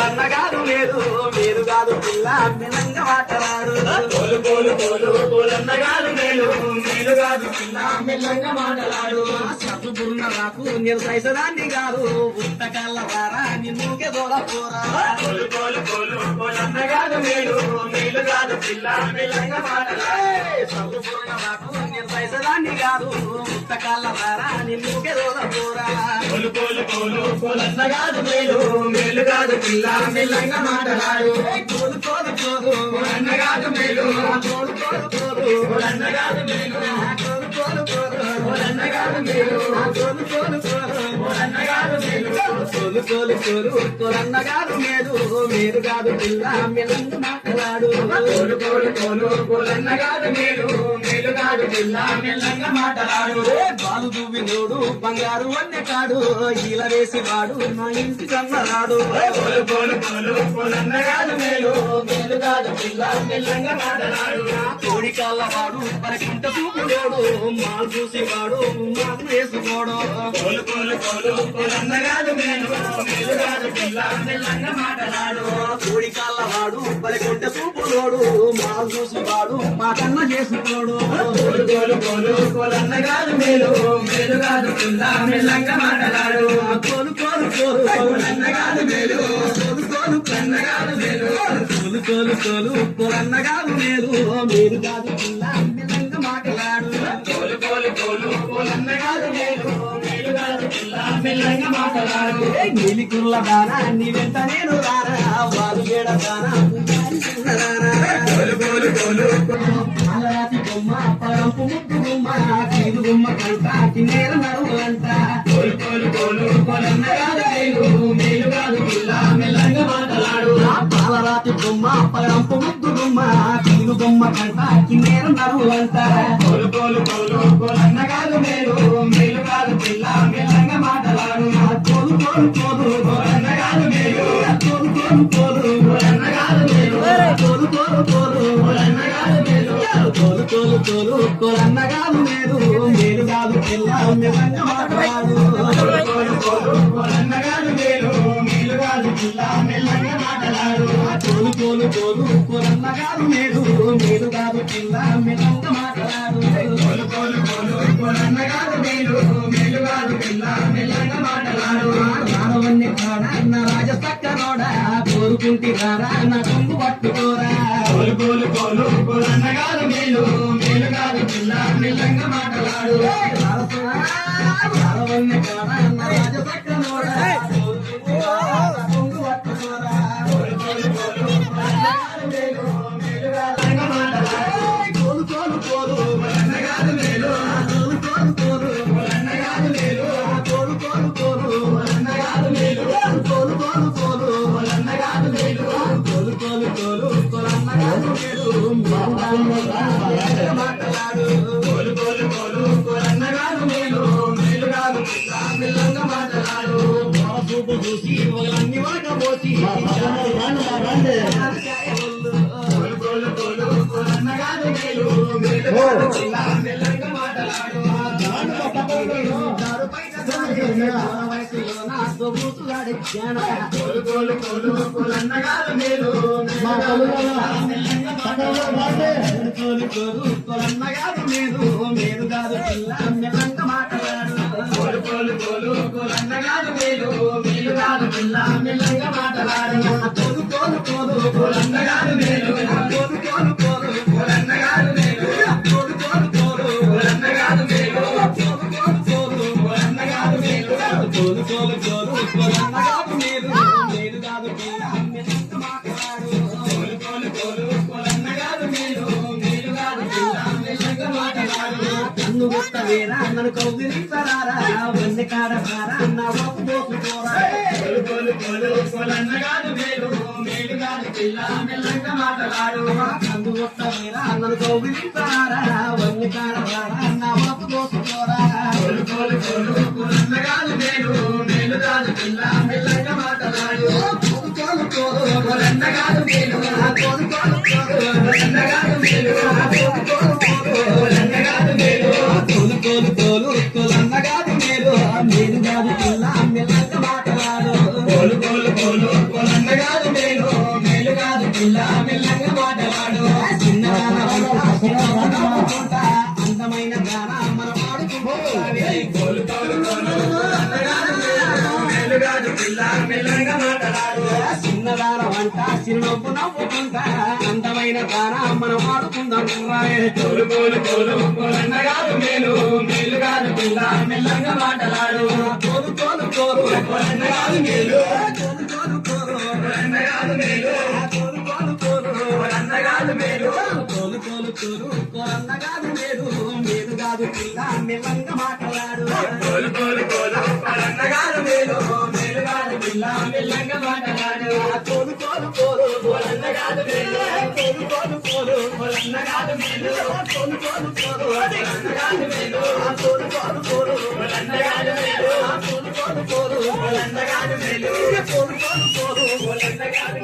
అన్నగారు మీరు మీరు కాదు పిల్ల మెల్లంగా మాట్లాడు అన్నగారు మీరు కాదు పిల్ల మెల్లంగా మాట్లాడు చదువుకున్న రాకు నేను సైసదాన్ని కాదు పుస్తకాల వారా నిన్నుకే దూరపోరా అన్నగారు మీరు కాదు పిల్ల మెల్లంగా మాట్లాడు చదువుకున్న రాకు నేను సైసదాన్ని కాదు పుస్తకాల వారా నిన్నుకే దూరపోరా అన్నగారు మేలు కాదు పిల్ల మెల్లంగా మాట్లాడు కోలు కోలు కోలు అన్నగారు మేలు కోలు కోలు కోలు అన్నగారు మేలు కోలు కోలు కోలు అన్నగారు మేలు కోలు కోలు కోలు అన్నగారు మేలు కోలు కోలు కోలు అన్నగారు మేలు మీరు కాదు పిల్ల మెల్లంగా మాట్లాడు కోలు కోలు కోలు అన్నగారు మేలు మేలు కాదు పిల్ల మెల్లంగా మాట్లాడు బాలు దువ్వినోడు బంగారు అన్నె కాడు ఈల వేసి వాడు నా ఇంటి కన్నరాడు కోడి కాళ్ళ వాడు పరికింట చూపులోడు మాలు చూసి వాడు మాకు వేసుకోడు కోడి కాళ్ళ వాడు పరికింట చూపులోడు మాలు చూసి వాడు మా కన్న చేసుకోడు అన్నగారు మేలు మేలు కాదు మెల్లంగా మాట్లాడు కోలు కోలు కోలు అన్నగారు మేలు కోలు అన్నగారు మేలు కోలు కోలు కోలు అన్నగారు మేలు మీరు కాదు పిల్ల మెల్లంగా మాట్లాడు కోలు కోలు కోలు అన్నగారు మేలు మీరు కాదు పిల్ల మెల్లంగా మాట్లాడు నీలికుర్ల దానా నీ వెంట నేను రారా వారు ఏడ దానా అలరాతి బొమ్మ పరంపు ముద్దు బొమ్మ తీరు బొమ్మ కంట నేర నడువులంట పాలరాతి బొమ్మ పరంపు ముద్దు బొమ్మ తీరు బొమ్మ కంట నేర నడువులంట అన్నగారు మేలు మేలు కాదు పిల్ల మెల్లంగా మాటలాడు కోలు కోలు కోలు అన్నగారు మేలు కోలు కోలు కోలు అన్నగారు మేలు కోలు కోలు కోలు అన్నగారు మేలు కోలు కోలు కోలు కోలు అన్నగారు మేలు మేలు కాదు పిల్ల మెల్లంగా మాట్లాడు అన్నగారు మేలు మేలు కాదు పిల్ల మెల్లంగా మాట్లాడు కోలు కోలు కోలు కోలు అన్నగారు మేలు మేలు కాదు పిల్ల మెల్లంగా మాట్లాడు కోలు కోలు కోలు కోలు అన్నగారు మేలు మేలు కాదు పిల్ల మెల్లంగా మాట్లాడు రావణ్ణి కాడ నా రాజసక్కనోడ కోరుకుంటి రారా నా కొంగు పట్టుకోరా కోలు కోలు కోలు కోలు అన్నగారు మేలు మేలు కాదు పిల్ల మెల్లంగా మాట్లాడు రావణ్ణి కాడ నా రాజసక్కనోడ కొంగు పట్టుకోరా కోలు కోలు కోలు అన్నగారు మేలు మేలు కాదు మాట్లాడు కోలు కోలు కోలు అన్నగారు మేలు కోలు కోలు కోలు అన్నగారు మేలు కోలు కోలు కోలు అన్నగారు మేలు కోలు కోలు కోలు అన్నగారు మేలు కోలు కోలు కోలు కోలు అన్నగారు మేలు మాట్లాడు కోలు కోలు కోలు కోలు అన్నగారు మేలు మేలు కాదు మెల్లంగా మాట్లాడు చూపు చూసి అన్ని వాట పోసి కోలు కోలు కోలు కోలు అన్నగారు మేలు మేలు మెల్లంగా మాట్లాడు కోలు కోలు కోలు కోలు అన్నగారు మేలు కోలు కోలు కోలు అన్నగారు మేలు మేలు కాదు పిల్ల మెల్లంగా మాట్లాడు కోలు కోలు కోలు కోలు అన్నగారు మేలు మేలు కాదు పిల్ల మెల్లంగా మాట్లాడు కోలు కోలు కోలు కోలు అన్నగారు మేలు కోలు కోలు కోలు కోలు అన్నగారు మేలు కోలు కోలు కోలు కోలు అన్నగారు మేలు కోలు కోలు కోలు కోలు అన్నగారు మేలు కోలు కోలు కోలు కోలు అన్నగారు మేలు మేలు కాదు పిల్ల మెల్లంగా మాట్లాడు కోలు కోలు కోలు కోలు అన్నగారు మేలు మేలు కాదు పిల్ల మెల్లంగా మాట్లాడు కన్ను గుట్ట వేరా నన్ను కౌగిలించరారా వన్నె కాడ సారా నా ఒప్పు పోసుకోరా కోలు కోలు కోలు కోలు అన్నగారు మేలు మేలు కాదు పిల్ల మెల్లంగా మాట్లాడు కన్ను గుట్ట వేరా నన్ను కౌగిలించరారా వన్నె కాడ సారా నా ఒప్పు పోసుకోరా కోలు కోలు కోలు కోలు అన్నగారు మేలు మేలు కాదు పిల్ల మెల్లంగా మాట్లాడు కోలు కోలు కోలు కోలు అన్నగారు మేలు కోలు కోలు కోలు అన్నగారు మేలు కోలు కోలు కోలు అన్నగారు మేలు కోలు కోలు కోలు కోలు అన్నగారు మేలు మీరు కాదు పిల్ల మెల్లంగా మాట్లాడు కోలు కోలు కోలు కోలు అన్నగారు మాటలాడు చిన్నదాన వంట చిరునవ్వు నవ్వుకుంటా అందమైన తాన మనం ఆడుకుందాం కోలు కోలు కోలు కోలన్న కాదు మేలు మేలు కాదు పిల్ల మెల్లంగా మాటలాడు కోలు కోలు కోలు కోలన్న కాదు మేలు కోలు కోలు కోలు కోలన్న కాదు మేలు కోలు కోలు కోలు కోలన్న కాదు మేలు కోలు కోలు కోలు కోలన్న కాదు మేలు మేలు కాదు పిల్ల మెల్లంగా మాటలాడు కోలు కోలు కోలు కోలన్న కాదు మేలు మేలు కాదు పిల్ల మెల్లంగా మాటలాడు కోలు కోలు కోలు కోలన్న కాదు మేలు కోలు కోలు కోలు కోలన్న కాదు మేలు కోలు కోలు కోలు కోలన్న కాదు మేలు కోలు కోలు కోలు కోలన్న కాదు మేలు కోలు కోలు కోలు కోలన్న కాదు మేలు కోలు కోలు కోలు కోలన్న కాదు